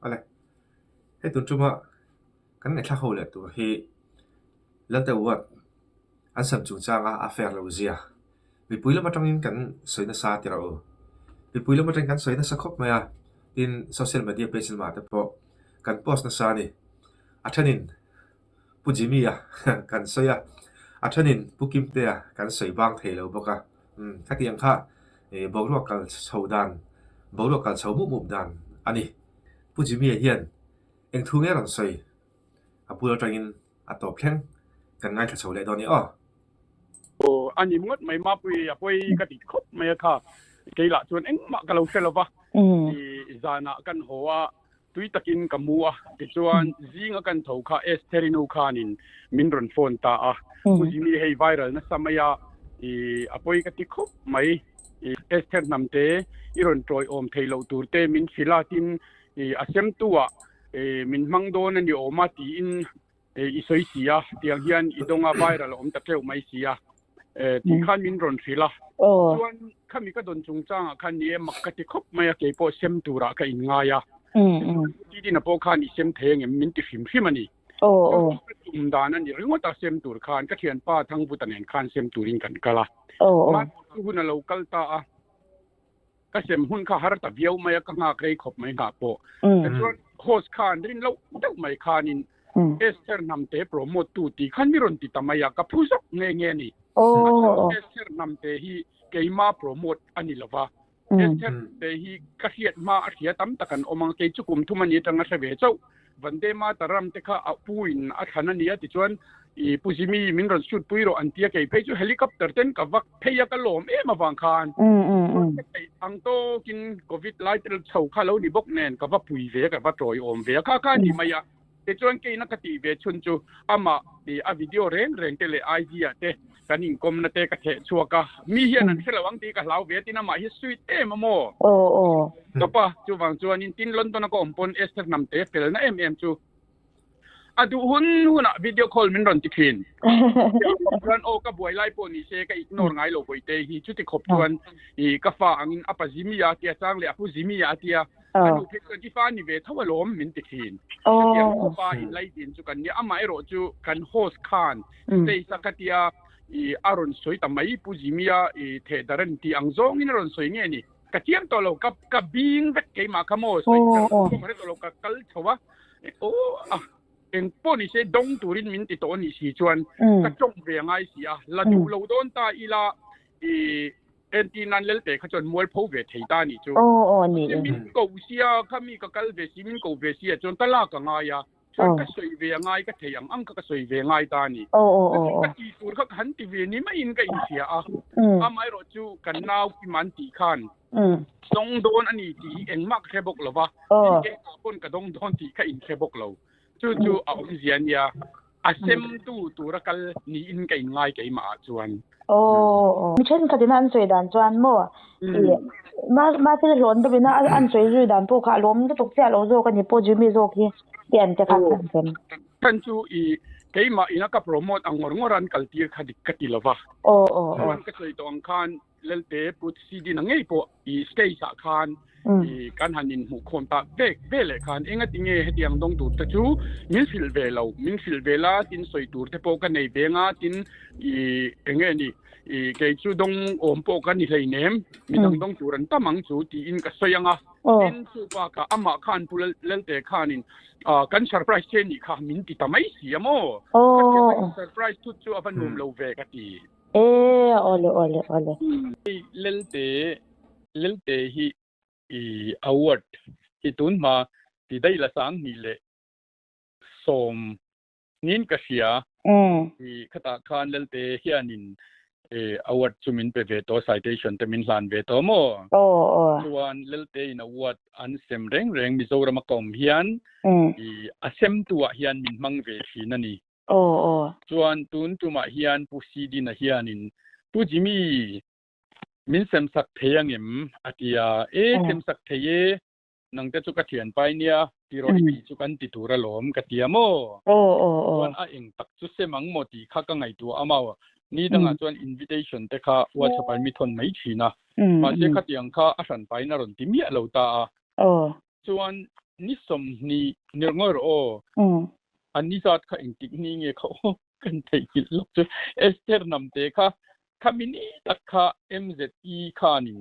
อะไรให้ตุนจุมากันไอ้ท่าเขาเลยตัวให้แล้วแต่ว่าอันสำจุงจางอาเฟรเราเสียไปปุยแล้วมาตรงนี้กันสวยน่าซาที่เราไปปุยแล้วมาตรงกันสวยน่าสักครบไหมดินโซเชียลมีเดียเพจมาแต่พอกันโพสต์น่าซานี่อัฐนินผู้จิมีกันสวยอัฐนินผู้กิมเตียกันสวยบางเทเราบอกถ้าเกี่ยงข้าบอกว่ากันชาวดันบอกว่ากันชาวมุมดันอันนี้ผู้จิมีเฮียนเองทุ่งเงี้ยรังสวยพูดเราตรงนี้ตอบแข็งกันง่ายกับชาวเลยตอนนี้อันนี้มันไม่มาปุยกติครบไม่ค่ะเกล่ะชวนเอ็งมากับเราเสร็จแล้วปะจานะกันหัวตุยตะกินกับมัวชวนจิงกันถูกค่ะเอสเทรินูคานินมินรันโฟนตาผู้ที่มีให้ไวรัลนะสมัยปุยกติครบไม่เอสเทอร์นำเตอีรอนทรอยอมเทโลตูเตมินฟิลาตินอาเซมตัวมินมังโดนันอยู่ออกมาตีอินอีสวยเสียเตียงเฮียนอีดงอาไวรัลตะเกียวไม่เสียที่ขันมินรอนฟิลาส่วนข้ามีก็โดนจงจ้างขันนี้มักกะติคบไม่เกี่ยวกับเซมตัวระก็อินง่ายที่ดินพวกขันอีเซมเทงมินติฟิมันนี่จุ่มดานั่นนี่เรื่องว่าตัดเซมตัวขันก็เทียนป้าทั้งบุตรเนนขันเซมตัวริงกันกันละมาหุ่นเรากัลตาก็เซมหุ่นข้าหาตับเยี่ยวไม่ก็งาใครขบไม่งาโปแต่ส่วนโฮสขันรินเราเจ้าไม่ขันินเอสเตอร์นำเตะโปรโมทตูตีขันมิรอนติตามายากับผู้สักเงี้ยนี่เอสเตอร์นำเตะฮีเกี่ยมาโปรโมทอันนี้ละวะเอสเตอร์เตะฮีกระเทียดมาอาเทียตั้มตะกันอมังเกจุกุมทุมันยี่ตั้งแต่เวเจ้าวันเดมาตารำเตะข้าอาปุยนอาขันนี้ติดชวนผู้ที่มีมินรันสุดปุยโรอันเทียเกี่ยเพจุเฮลิคอปเตอร์เต็นกับวักเพยกันลมมาฟังคานอังโตกินโควิดไลท์เช่าข้าเราดิบกแนนกับว่าปุยเวกับว่าโตรยอมเวข้านี่มายาแต่จวนเกี่ยนักตีเวชุนจูอามาวิดีโอเร่งเตเลไอเดียเตกันอิงคมนาเตกะเทชัวกะมีเฮียนันเสระวังตีกะลาวเวตินามาฮิสวีตมะโมตปะจูวังจวนอินตินลอนตอนก็อมปนเอสเตอร์นำเตเฟลนะจูอะดูหุ่นน่ะวิดีโอคอลมินรอนติคินรันโอกับบ่อยไล่ปนี่เซกะอิกนอร์ไงโลบ่อยเตฮีจุติขบจวนกะฟาอังอะปะจิมียาเตียจังเลอะปุจิมียาเตียอันดูเพชรที่ฟ้านี่เวทว่าลมมินติคินเกี่ยวกับฟ้าอินไลดินจุกันเนี่ยอะมาไอโรจูกันโฮสคานเตสักเตียอารอนสวยแต่ไม่ปุจิมียาเทดารันที่อังซองอินอารอนสวยเนี่ยนี่กะเทียมตัวเรากับบิงเวทเกมาขโมยสวยตัวมันตัวเรากับกัลชัวโอ้เอ็งปนี่เสดงตูรินมินติโตนี่สีชวนกระจงเวียงไอเสียละดูเราโดนตาอีละเอ็นตีนันเลลเตะขจนมวยพูเวทไตานี่จูนี่มินกูเสียข้ามีก็กัลเวซิมินกูเวเสียจนตะลากง่ายชวนก็สวยเวียงไอก็เทียงอังก็สวยเวียงไอตานี่ก็ตีตูก็หันตีเวนี่ไม่อินก็อินเสียไม่รู้จูกันนาวที่มันตีขันทรงโดนอันนี้ตีเอ็งมักแค่บกหรอวะเอ็งคนกระดงโดนตีก็อินแค่บกเราจู่เอาเสียเนี่ยอาเซมตูระกัลนี่อินไก่ง่ายไก่มาจวนมิเช่นคดีนั้นสวยดันจวนมั่วมาที่หลอนตัวเป็นอันสวยสวยดันพวกขาล้มก็ตกเสียเราโจกันนี่โปจิมีโจกี้เปลี่ยนจะขัดกันเป็นท่านจู่ไก่มาอินักโปรโมทอังงอรันกัลตีคดีกติลวะวันก็เลยต้องคันเลลเตปุตซีดีนังไงพวกสเตย์สักคันการหันอินหูคนตาเบลเลยคันเองก็ติงเฮตียงดงตูตะจูมินฟิลเวลาตินสวยตูเตโปกันในเบงาตินเองนี่เกยจูดงอมโปกันนี่เลยเนมมินดงตูรันตามังจูตีอินก็สวยงาอินสูปากะอามาคันพูเลลเตคันินกันเซอร์ไพรส์เชนี่ค่ะมินติตาไม่เสียโมกันเซอร์ไพรส์ทุกจูอฟันนุ่มโลเวกตีโอเลเลลเตฮีอวอร์ดที่ตุนมาที่ได้ละสังนี่เลยสมนินกเสียที่ขตาคานเลลเตฮียนินอวอร์ดจุมินเปเวโตไซเทชันเตมินลานเวโตโมส่วนเลลเตอินอวอร์ดอันเซมเร่งมิโซรามากอมเฮียนอาเซมตัวเฮียนมินมังเวทีนั่นนี่ส่วนตุนตุมาเฮียนผู้ซีดินเฮียนินผู้จิมีมินเซมสักเทียงเอ็มอาทิยาเซมสักเทียนังเตจุกเทียนไปเนี่ยที่เราอีจุกันติดตัวระลมกเทียโมส่วนเองตักจุเสมังโมติข้าก็ไงตัวอามาวนี่ดังส่วน invitation แต่ข้าว่าจะไปมิทนไม่ชีนะมาเจ้าเทียงข้าอาศัยไปนรนติมีเราตาส่วน นิสมนี่เนงอโออันนี้จัดค่ะอิงติกนี่เงเขากันไทยกิลกจะเอสเตอร์นำเตค่ะคามินีตักค่ะ MZE ค่ะนี่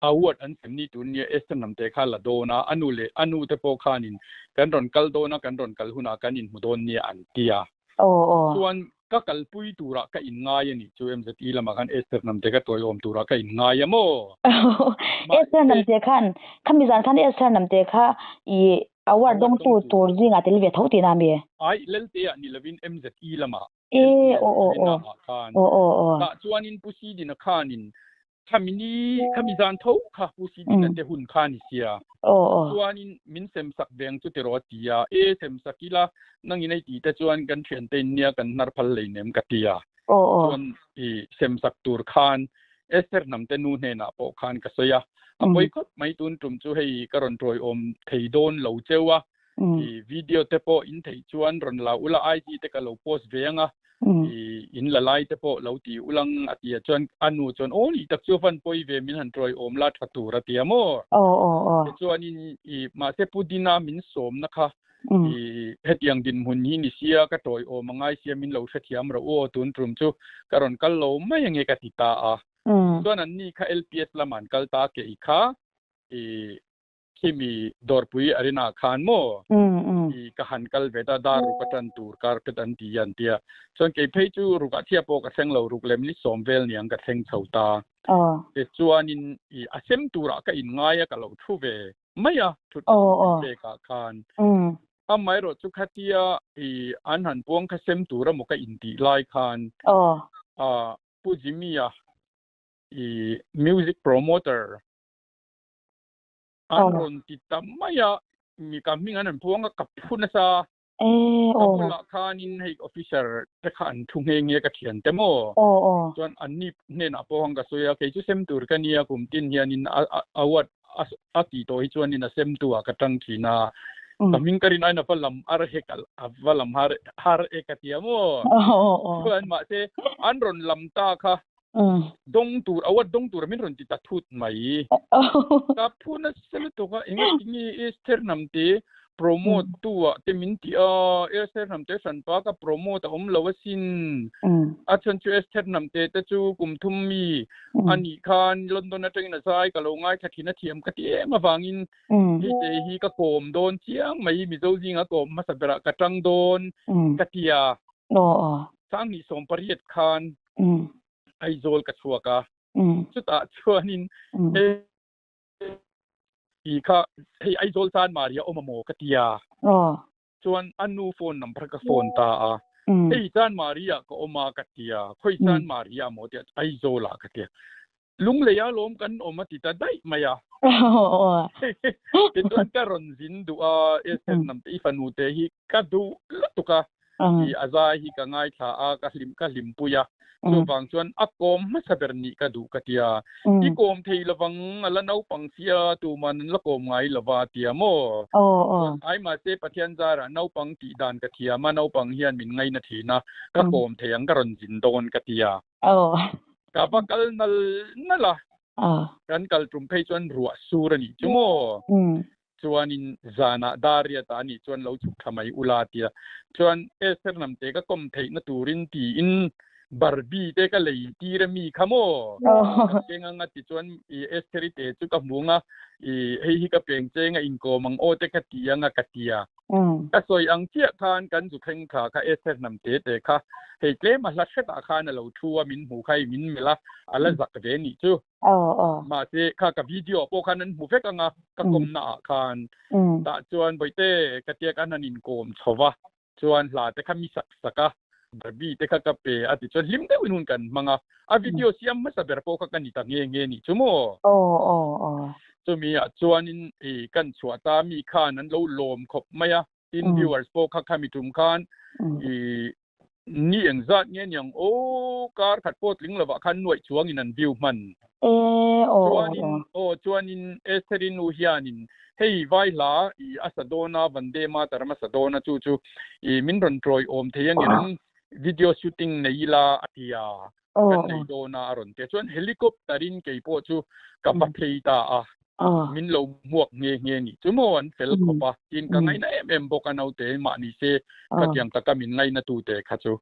อาวดอันเสมนี่ตุนเนี่ยเอสเตอร์นำเตค่ะละโดนะอนุเตโปค่ะนี่กันรอนกัลโดนะกันรอนกัลหุนากันนินมุดอนเนี่ยอันเตียส่วนก็กัลปุยตุระก็อินง่ายนี่จู MZE ละมากันเอสเตอร์นำเตค่ะตัวโยมตุระก็อินง่ายโมเอสเตอร์นำเตค่ะคำมิจานคันเอสเตอร์นำเตค่ะอีอาวดงตูจิงาติลเวทเฮาตินาเมไอเลลเตยนี่ละวิน MZE ละมาโอ้ตะจวนินปุซีดินะคานินคามิจานเท่าค่ะปุซีดินะเตหุนคานิเสียจวนินมินเซมสักเวงจุเตโรติยาเซมสักิลานังอินไอตีแต่จวนกันเทรนเตนเนียกันนาร์พัลเลเนมกะติยาจวนเซมสักตูร์คานเอสเตอร์นำเตนูเนนะโปคานกะสยาอปอยก็ไม่ตุนตุมจูให้กรอนตรอยอมเทโดนเหลาเจวะวิดีโอเตโปอินเทจวนรอนลาอุลาไอจีเตกะเหลาโพสเวียงะอินละไลเตโปเหลาตีอุลังอติยจวนอนุจวนโอนี่ตักจูฟันปอยเวมินหันตรอยอมลาทัตูระเตียโมจวนนี่มาเซปูดินามินสมนะคะเฮ็ดยังดินหุ่นหินิเสียกะตรอยอมมังไงเสียมินเหลาเสถียมระโอตุนตรุมจูกรอนกัลโลไม่ยังเงกะติตาส่วนอันนี้ค่ะ LPS ละมันกัลตาเกอีค่ะที่มีดอร์ปุยอารีนาคานโมกะหันกัลเวดาดารุกตันตูร์การ์ตันตียันเตียส่วนเกเพจูรุกะเทียโปกะเซงเหลารุกเลมลิสอมเวลเนี่ยกะเซงเซาตาจวนนินอาเซมตูระกะอินง่ายกะเหลาทูเวไม่อะทุดเบกะคานไม่รถจุกะเทียอันหันปวงกะเซมตูระมกะอินตีไลคานปูจิมีอะmusic promoter anron tita maya mi kaming anan puang ka phuna sa kapula khanin hei officer te khan thunge ka thian temo chon anni ne na pohang ka soya ke chu sem tur ka nia kum tin hianin awat ati to hi chuan in a sem tu ka tang thina kaming karin ai na palam ar hekal avalam har ekatiamo chuan ma se anron lamta kha dong tur awat dong tur min ron ti tathut mai ka phuna sel to ka ingi ester namte promote tu te min ti ester namte san pa ka promote om lowasin achan chu ester namte te chu kumthum mi ani khan london ateng na sai ka lo ngai thina thiam ka ti ma wangin hi te hi ka kom don chiang mai mi zo jinga kom ma sabra ka tang don ka tia sang ni som pariat khanไอโซลกะชัวกะชุตะชัวนินอีค่ะไอโซลซานมาเรียโอมาโมกะติยาชวนอนูโฟนนำพระกะโฟนตาไอซานมาเรียก็โอมากะติยาค่อยซานมาเรียโมเตไอโซลากะติยาลุงเลยาล้มกันโอมาติตาได้มายาเป็นตัวกะรอนซินดูเอสนำอีฟานูเตฮิกะดูละตุกะอีอาซาฮิกะง่ายทากะลิมปุยาso bang chuan akom ma saberni ka du ka tia ikom thei lawang ala nau pangsia tu man lakom ngai lawa tia mo ai ma se pathian zara nau pang ti dan ka thia ma nau pang hian min ngai na thina ka kom theyang ka ron jin don ka tia ka pa kal nal nala kan kal trum phei chuan ruwa surani chumo chuanin zana daria ta ni chuan lo chuk thamai ula tia chuan eser namte ka kom thei na turin ti in Barbie te ka lei tira mi khamo kenga nga ti chuan esteri te chu ka munga hi ka peng chenga inko mang o te ka tia nga ka tia ka soi ang chia khan kan zu theng kha ka ester nam te kha hei tle ma la theta khan lo thuwa min hu khai min mela ala zak ve ni chu ma se kha ka video po khan an hu fe ka nga ka kom na khan ta chuan boite ka tia kan an in kom chowa chuan la te kha mi sak saka Barbie te ka pe ati chuan lim te winun kan mga video siam ma saber po ka kanita nge ni chumo chumi a chuanin kan chuata mi khan an lo lom khop maya in viewers po kha khami tum khan ni engzat nge nyang kar khat pot ling lawa khan noi chuang in an view man chuanin esterin u hianin hei vai la asadona vande mataram asadona chu min ron troi om theyang in video shooting nei la atia kan nei do na aron te chuan helicopterin ke po chu ka pa thei ta มินโลหมวกเงนี่จุโมอันเฟลก็ปะกินกันไงนะบ่กันเอาเตมานี่เซก็ยังตะกะมินไงนะตูเตคะจู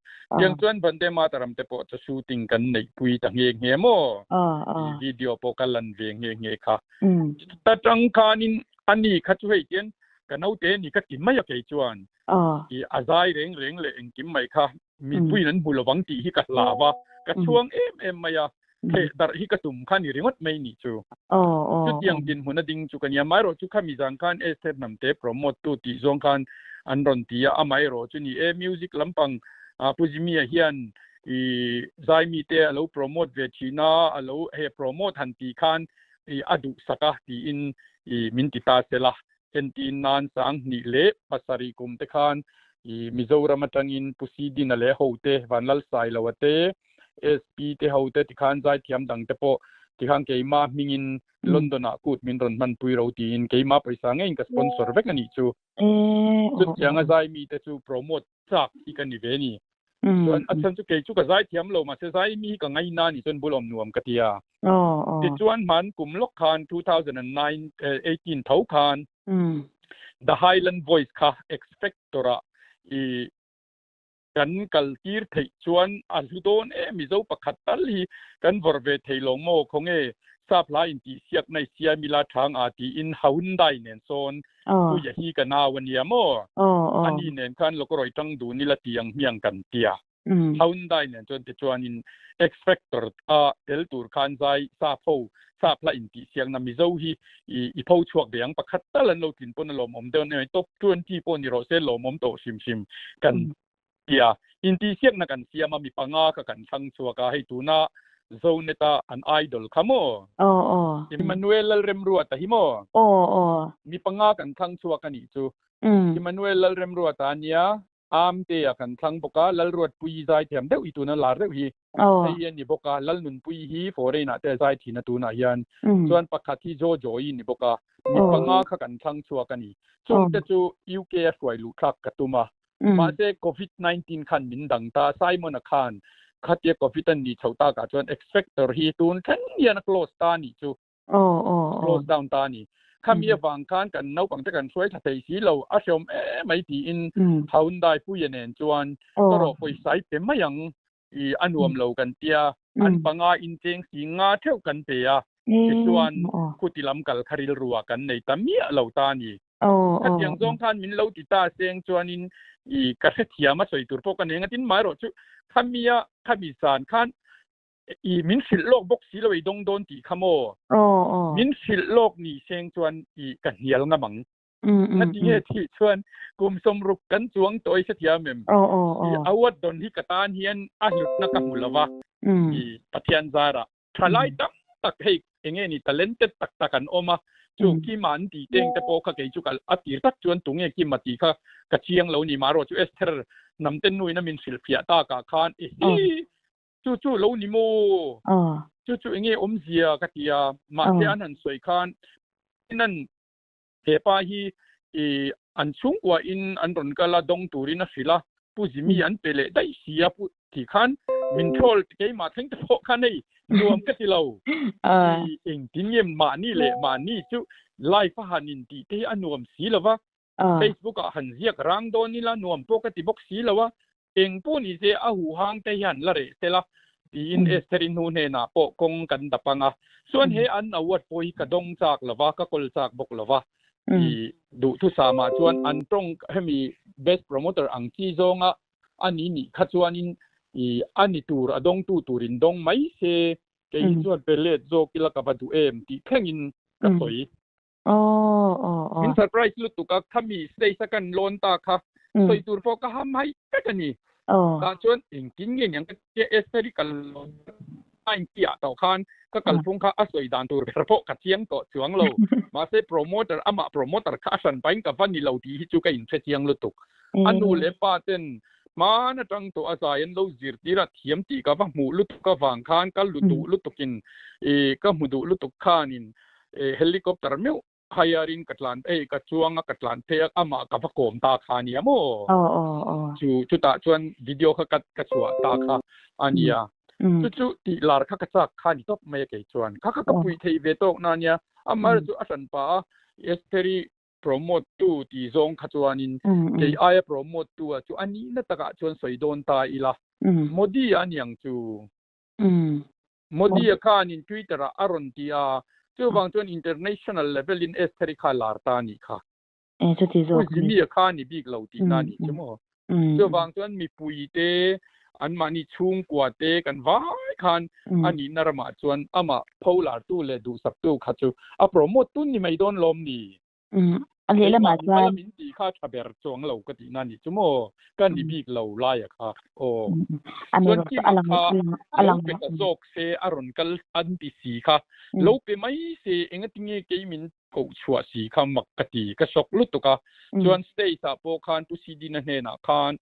ยังจวนบันเดมาตารำเตปอจะชูติงกันในปุยตะเงโมวิดีโอปกันลันเวเงค่ะตะจังคานินอันนี้คะจูเฮเตียนกันเอาเตนี่ก็กินไม่อยากให้จวนอีอาซายเร่งเลยกินไม่ค่ะมีปุยนั้นบุลวังตีฮิกะลาวะกะช่วงมายาเทดารฮิกะตุมคันนี่ริมัดไม่นี่จูจุดยังดินหุนดิงจูกันยามายโรจูค่ะมีจังคันเอสเตนำเตโปรโมตตูติจงคันอันรอนตียามายโรจูนี่มิวสิกลำปังปุจิมีเฮียนอีไซมีเตอโลโปรโมตเวชินาอโลเฮโปรโมตหันตีคันอีอดุสกะตีอินอีมินติตาเซลาเอนตินนานสังนี่เลปัสริกุมเตคันอีมิโซรามัตังอินปุซีดินเลโฮเตวันลัลไซลาวเตSP เตเฮาเตติคันไซเทียมดังเตโปติคันเกมามิงินลอนดอนกูดมินรอนมันปุยเราตีนเกมาไปสังเองกับสปอนเซอร์เวกันนี่จูจุดยังไซมีเตจูโปรโมทจากอีกันนี่เวนี่ส่วนอันฉันจูเกจูกับไซเทียมโลมาเซไซมีกับไงนานี่จนบุลอมนวมกะเตียติจวนมันกลุ่มล็อกคาน2018เท่าคาน The Highland Voice ค่ะ Expectora อีกันกัลตีร์ที่ชวนอัลฮุดอนมิโซปะขัดตัลฮีกันวอร์เวทลงโมคงซาพลาอินติเสียกในเสียมิลาทางอาทิอินฮาวนไดเนนโซนผู้ยะฮีกันนาวันยามโมอันนี้เนนคันลกรอยจังดูนิละเตียงเมียงกันเตียฮาวนไดเนนจนติชวนอินเอ็กซ์เฟกเตอร์เดลตูร์คันไซซาโพซาพลาอินติเสียงนามิโซฮีอีพอชวกเดียงปะขัดตัลโลตินปนลมอมเดินในท็อป20ปนโรเซลมอมโตชิมกันอินทีเสียงนักันเสียมามีปังอากันทั้งชัวกาให้ตูน่าโซเนตาอันไอดอลคาโมอิมมานูเอลเรมรัวตาฮิโมมีปังอากันทั้งชัวกันนี่จูอิมมานูเอลเรมรัวตาเนียอามเตียกันทั้งปกาลลรวดปุยใจเทียมเดวิตูน่าลาเรวีไอเย็นนี่ปกาลลนุนปุยฮีฟอร์เรน่าเตใจทีน่าตูน่ายันส่วนปกติโจโจอินนี่ปกามีปังอากันทั้งชัวกันนี่จงจะจูยูเคสไว้ลูกคักกัตุมามาเซโควิด-19 คันมินดังตาไซมอนคันคัดเยโควิดนี่ชาวตากะจวน expector ฮีตูนทันเยน close ตานี่จูclose down ตานี่คำเยบังคันกันนบังตะกันช่วยทัดสีเราอาชมไม่ตีอินฮาวน์ได้ผู้เยนนจวนก็รอไปไซเต็มไม่ยังอันรวมเรากันเตียอันปังอาอินเจงสิงาเท่ากันเตียจวนคุติลำกัลคาริลรัวกันในตามีเราตานี่คัดยังจงคันมินเราติตาเสียงจวนินอีกระเทียมมาสวยตัวพวกกันเองตินหมายรถคำมีสารคันอีมินสิลโลกบกสีเราอีดงโดนตีขโมมินสิลโลกนี่เสียงจวนอีกันเหี่ยวงะมังนั่นที่ที่ชวนกลุ่มสมรุกกันจวงตัวไอ้เสียมอีอาวัดดนที่กระตานเฮียนอาหลุดนักมุลวะอีปะเทียนซาระทลายตักให้เองนี่ talented ตักกันออกมาจูกี่มันตีเต็งแต่พอเขาเกี่ยจูกันอัติตักจวนตรงกี่มาตีเขากระเชียงเหล่านี้มารอจูเอสเทอร์นำเต็นนุยน้ำมินศิลปิตากาคานจูเหล่านี้โมจูเองอมเสียกติยามาเทียนหันสวยคานนั่นเทปาฮีอันสูงกว่าอินอันรอนกาลาดงตูรินะศิลาผู้จิมีอันเปเลได้เสียผู้ที่คานมินโทรลเกี่ยมาทั้งแต่พอคานนี่รวมกันที่เราเองที่เงียบมานี่แหละมานี่จูไลฟ์หันอินตีที่อันรวมสีแล้ววะ Facebook หันเรียกรังโดนี่ละรวมปกติบอกสีแล้ววะเองผู้นี้เสียอาหูหางแต่ยันละเรเสละที่อินเอสเตอรินหูเนน่ะปกงกันดับปังอ่ะส่วนเฮอันอวดปอยกระดงจากละวะก็กลจากบอกละวะที่ดูทุสามาชวนอันตรงให้มี best promoter อังจีจงอ่ะอันนี้นี่ขัดชวนอันนี้ตูระดงตูรินดงไม่เสเกี่ยส่วนเป็นเลดโจกิลกับดูที่แข่งอินกระสอยมินเซอร์ไพรส์ลุตุกะถ้ามีสเตย์สักกันโลนตาค่ะสอยตูร์โฟก็ห้ามให้กันนี่กาชวนเองกินเงี้ยยังก็เจเอสเตอริกัลไอ้ที่อ่ะต่อคันก็กัลฟงค่ะอาศัยด่านตูร์เพราะกัดเชียงต่อช่วงเรามาเซโปรโมเตอร์อามาโปรโมเตอร์ข้าสันไปกับวันนี้เราที่จูกันอินเชียงลุตุกอันนู้นเล็บป้าเต้นมานะจังตัวอาศัยเราจีร์ที่ระเทียมที่กับว่าหมูลุตุกกับฟังคันกับลุตุกินกับหมูลุตุกคานินเฮลิคอปเตอร์มิวhiring katlan kachuang katlan the ama ka pakom ta khania mo chu ta chuan video kha kat kachua ta kha ania จุติลาร์คักจักคานิตบไม่เกยจวนคักกะปุยเทเวโตนานยาอามาจุอสันปาเอสเตรีโปรโมตตูตีซงขจวนินเกยอายโปรโมตตูจุอันนี้นะตะกะจวนสวยโดนตาอีละโมดีอันยังจูโมดีคานิน Twitter อารอนติอาจูบางจวน international level in เอสเตรีคาลาร์ตานิค่ะจุติโซจิมีคานิบิกลาวตินานิจุโมจูบางจวนมีปุยเตอันมานี่ชุงกว่าเตกันวายคันอันนี้นารมาจวนอามาพอลาร์ตูเลดูสับตูคัจูอะโปรโมตตุนนี่ไม่โดนลมนี่อันนี้ละมาจวนมินตีค่าทะเบรจวงเรากตินั่นนี่จุโมกันดิบิกเราลายอะค่ะโอ้อันนี้อลังเป็นตะโจกเซอารอนกัลอันติสีค่ะเราไปไม่เซเองติงเกมินกูชัวสีค่ะมักกติกะชกลุตุกะจวนสเตย์ซาโปคันตุซีดินเฮนะคัน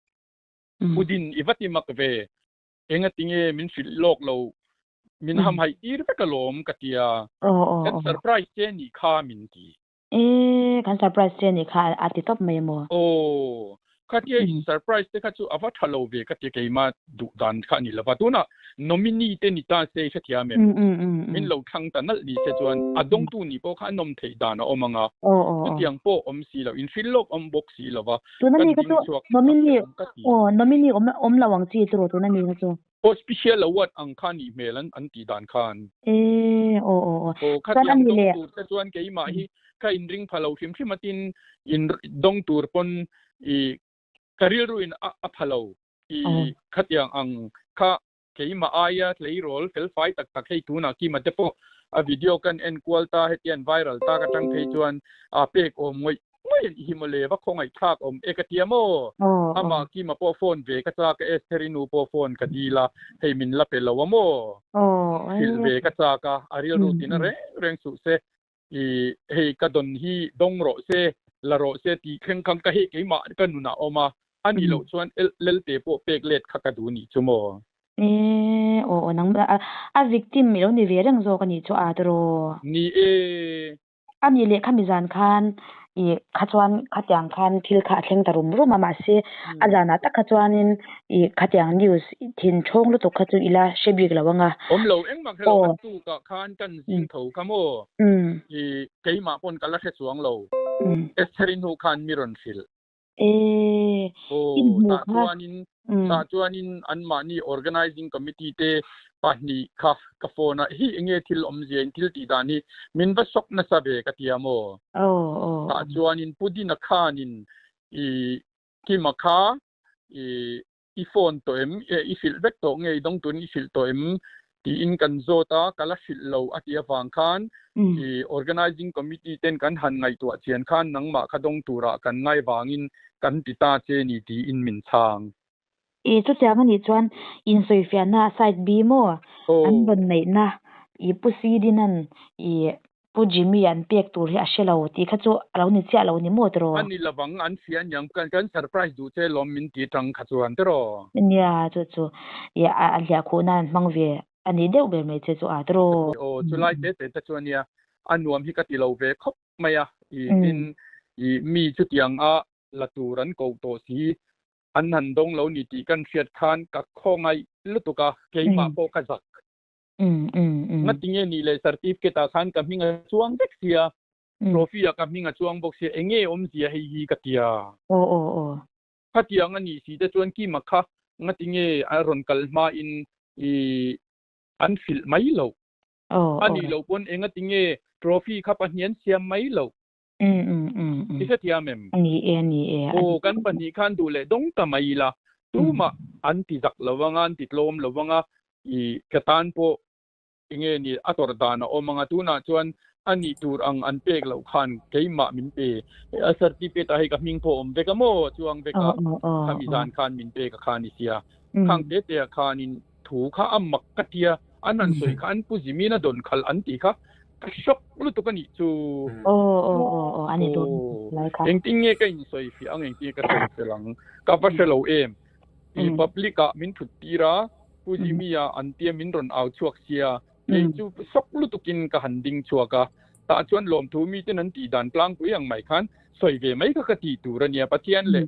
udin ivati makve enga tinge min fil lok lo min ham hai ir ve kalom katia kan surprise che ni kha min ti kan surprise che ni kha ati top me mo katia in surprise te kachu ava thalo ve katia ke ma du dan kha ni lava tuna nominee te ni ta se khatia me min lo thang tanal ni se chuan adong tu ni po kha nom thei dan omanga tiang po om si lo in fil lok om box si lova tuna ni kachu nominee om lawang chi tro tuna ni kachu special award ang khani melan anti dan khan kan an ni le te chuan ke ma hi ka in ring phalo phim matin in dong tur pon i career ruin a phalo i khatiang ang kha keima aya tlei rol fel fight tak tak hei tuna ki ma te po a video kan en kwalta hetian viral ta ka tang thei chuan a pek om ngoi himole wa khongai thak om ekatiamo ama ki ma po phone ve ka cha ka esterinu po phone ka dila hei min la pe lawamo hil ve ka cha ka arial rutin re reng su se i hei ka don hi dong ro se la ro se ti kheng khang ka he ke ma ka nuna oma ani lo chuan lel te po pek let kha ka du ni chumo nang a victim mi lo ni ve reng zo ka ni chu a dro ni ani le khamizan khan i khachwan khatyang khan thil kha thleng tarum ru mama se ajana ta khachwanin i khatyang news thin chong lu to khachu ila shebik lawanga om lo eng mak helo tu ka khan kan jing tho kamo i keima pon kala khe chuang lo etherin hu khan miron fil ta chuanin an mani organizing committee te pahni kha ka phone hi enge thil om jen thil ti dani min ba sok na sabe ka tiamo ta chuanin pudina khanin i kimakha i phone to em i fil vek to nge dong tun i fil to em ti in kan zota kala fil lo atia wang khan i organizing committee ten kan han ngai to chian khan nangma khadong tura kan ngai wangin kan pita che ni ti in min chang chu chang ani chuan in soifian na side b mo an bon nei na i pusi dinan i pujimi an pek tur hi ashelo ti khachu alo ni cha lo ni mo tro ani lawang an fian yang kan surprise du che lom min ti tang khachu an tro nya chu ya alia khonan mangve ani deu be me che chu a tro chulai te ta chuania anuam hi ka ti lo ve khop maya i mi chu tiang a laturan ko to si an han dong lo ni ti kan fiat khan ka khongai lutuka keima po ka zak ngatinge ni le certificate khan ka minga chuang beksia trophy ka minga chuang box se enge om zia hi katia khatia ngani si te chuan ki makha ngatinge aron kalma in i anfil mai lo ani lo pon engatinge trophy kha pahnian siam mai lo tiam ni kan pani khan du le dong ta mai la tuma anti zak lawanga anti tlom lawanga i katan po inge ni ator dana o mga tuna chuan ani tur ang anpek lo khan keima min pe a certificate hi ka ming po om veka mo chuang veka kamizan khan min pe ka khan isia khang te te khan in thu kha amak katia anan soi khan pujimi na don khal anti kha shop lu to kani chu ani don lai kha engting nge ka in soi fi ang engting ka selang ka pa selo em i publica min thutira pujimia antia min ron au chuak sia chu sok lu to kin ka handing chuaka ta chuan lom thu mi te nan ti dan plang ku yang mai khan soi ve mai ka ti turania pathian le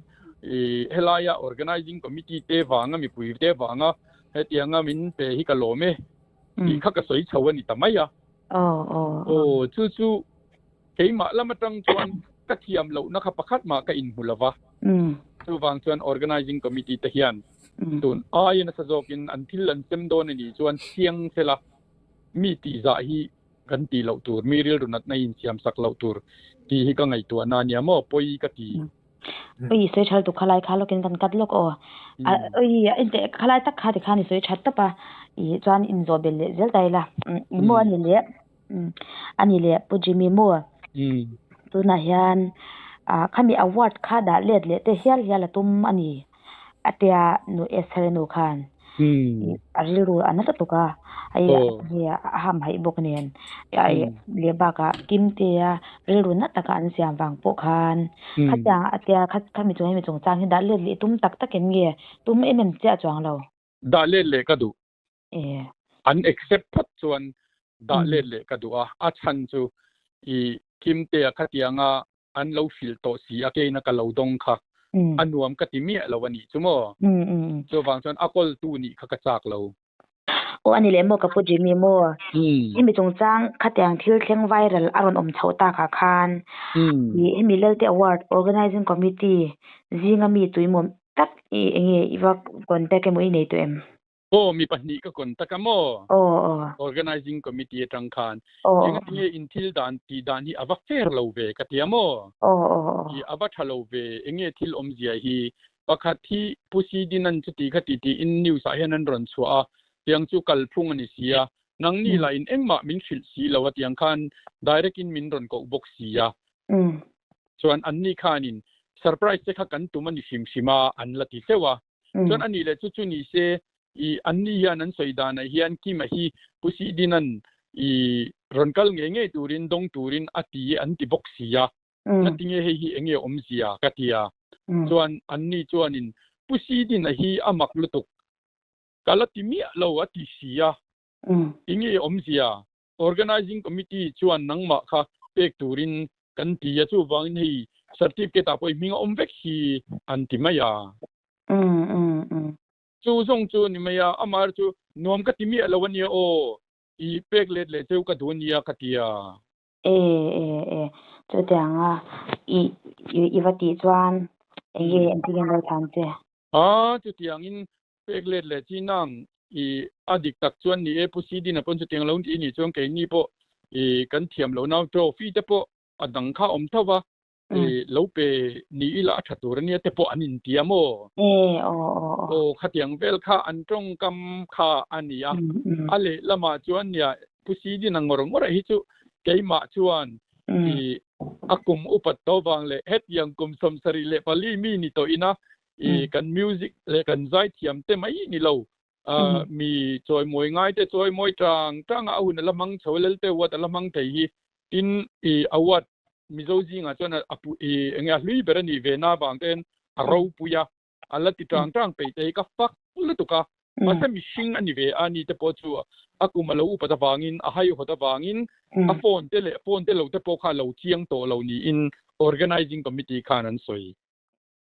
helaya organizing committee te wanga mi pui te wanga เฮ็ดยังมินเปฮิกะโลเมอีคักกะสวยชาวนี่ตะไมอ่ะโอ้จู่ๆเฮมาละมาตังจวนกะเทียมโลนะครับประคัดมากะอินหุลาวะจู่วางจวน organizing committee ตะเฮียนตุนอายนะสะจกินอันทิลันเต็มโดนนี่จวนเสียงเสละมีติซะฮีกันตีเหล่าตูมีเรียลรุนัดในอินเสียมสักเหล่าตูตีฮิกะไงตัวนาเนี่ยมอปอยกะตีสวยชัดตุคลายคาโลกินกันกัดลกอินเตคลายตักคาติคานี่สวยชัดตะปะอีจวนอินโซเบลเซลไดล่ะอีมัวนี่เลยอันนี้เลยปุจิมีมัวตุนาเฮียนคันมีอวอร์ดคาดาเลดเลยเตเฮียลยาละตุมอันนี้อะเตียโนเอสเซเรโนคานอะริรูอันนั้นตุกะไอ้เฮียหำให้บกเนียนไอ้เลียบากะกิมเตียริรูนัตตะกะอันเสียงวังปกคานคัดจางอะเตียคัดมีจงให้มีจงจางที่ดาเลดเลยตุมตักตะเก็นเงียตุมเอเมนเจ้าจวงเราดาเลดเลยกะดูอันเอ็กเซปต์จวนดาเลดเลยกะดูอะชันจูอีกิมเตียคัดยังอันเราฟิลโตสีอะเกนะกะเราดงค่ะอันนวมกะติเมียเราวันนี้จุมอจูฟังจนอะกอลตูนี่คักกะจากเราโออันนี้เลยโมกับปุจิมีโมที่มีจงจ้างคัดอย่างที่เลี้ยงไวรัลอารมณ์อมเฉาตาขาคานที่มีเลือกที่ award organizing committee จิงมีตุยมตักอีว่าก่อนแต่แกมุยในตัวเอ็มโอ้มีปัญหาก็คนตะกะโมorganizing committee จังคานยังที่อินทิลดานที่ดานที่อวักเฟร์เราเวกะติโมที่อวักเราเวเองทิลอมเสียฮีปะคัดที่ผู้ซีดินันจุติคติที่อินนิวสาเหนันรอนชัวyang chu kalphung ani sia nang ni line engma min fil si lawat yang khan direct in min ron ko box sia chuan anni khanin surprise che kha kan tumani simsima anlati sewa chuan ani le chu chu ni se I anni hian an soidana hian ki ma hi pusi dinan I ronkal nge turin dong turin ati anti box sia atinge he hi enge om sia katia chuan anni chuanin pusi din hi amak lutuk kalatimia lo atisia inge omsia organizing committee chuan nangma kha pek turin kan tia chu wangin hi certificate apoi minga omvek hi antimaya chu song chu ni maya amar chu nom ka timia lawani o I pek let le chu ka dunia katia chu tianga I vati chuan ege antigen lo thamche chu tiangin pek let le chi nang I adik tak chuan ni e pusi din apon chu tiang lo ni ni chuan ke ni po kan thiam lo naw trophy te po adang kha om thawa lo pe ni ila thatur ni te po anin tiamo khatiang vel kha antong kam kha ania ale lama chuan ya pusi din angorong ora hi chu keima chuan akum upat to wang le het yang kum som sari le pali mi ni to ina kan music le kan zai thiam te mai ni loมีจอยมวยง่ายแต่จอยมวยจางเอาหุ่นละมังเฉวเลลเตวัดละมังไทยอินอาวัดมิโซจิงอ่ะจวนอปุเงี้ยลุยเบรนีเวน่าบางเต็นอาราวปุยาอัลลัติจางไปเตยกับปักอุลตุกะมาเสมิชิงอันนี้เวอันนี้เตปอชัวอากุมาลูอุปตะบางินอาหายอุปตะบางินอาฟอนเตเลเราเตปอคาเราเชียงโตเรานี่อิน organizing committee ขานันสวย